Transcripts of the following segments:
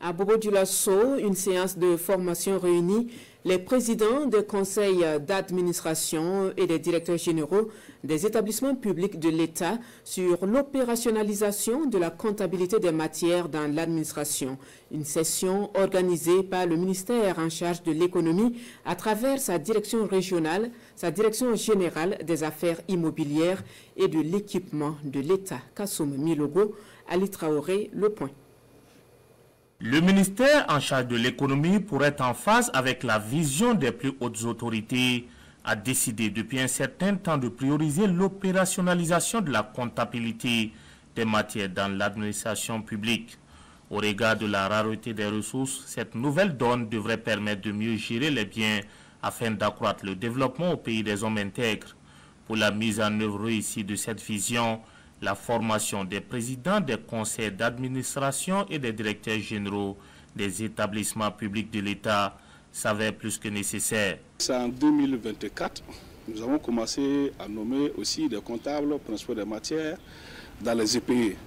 À Bobo-Dioulasso, une séance de formation réunit les présidents des conseils d'administration et des directeurs généraux des établissements publics de l'État sur l'opérationnalisation de la comptabilité des matières dans l'administration. Une session organisée par le ministère en charge de l'économie à travers sa direction régionale, sa direction générale des affaires immobilières et de l'équipement de l'État. Kassoum Milogo, Ali Traoré, Le Point. Le ministère en charge de l'économie, pour être en phase avec la vision des plus hautes autorités, a décidé depuis un certain temps de prioriser l'opérationnalisation de la comptabilité des matières dans l'administration publique. Au regard de la rareté des ressources, cette nouvelle donne devrait permettre de mieux gérer les biens afin d'accroître le développement au pays des hommes intègres. Pour la mise en œuvre réussie de cette vision, la formation des présidents des conseils d'administration et des directeurs généraux des établissements publics de l'État s'avère plus que nécessaire. C'est en 2024, nous avons commencé à nommer aussi des comptables principaux des matières dans les EPE.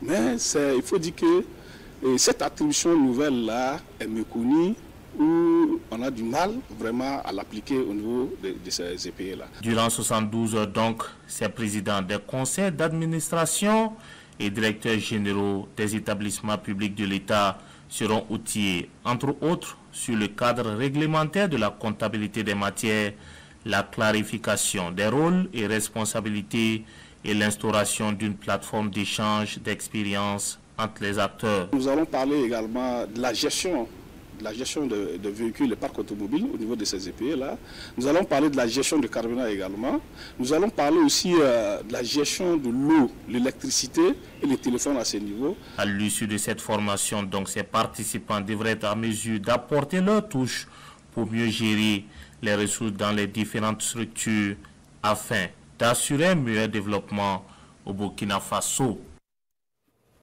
Mais il faut dire que cette attribution nouvelle-là est méconnue, où on a du mal vraiment à l'appliquer au niveau de ces EPE-là. Durant 72 heures donc, ces présidents des conseils d'administration et directeurs généraux des établissements publics de l'État seront outillés, entre autres, sur le cadre réglementaire de la comptabilité des matières, la clarification des rôles et responsabilités et l'instauration d'une plateforme d'échange d'expériences entre les acteurs. Nous allons parler également de la gestion de véhicules et parcs automobiles au niveau de ces EPE-là. Nous allons parler de la gestion de carburant également. Nous allons parler aussi de la gestion de l'eau, l'électricité et les téléphones à ce niveau. À l'issue de cette formation, donc, ces participants devraient être en mesure d'apporter leur touche pour mieux gérer les ressources dans les différentes structures afin d'assurer un meilleur développement au Burkina Faso.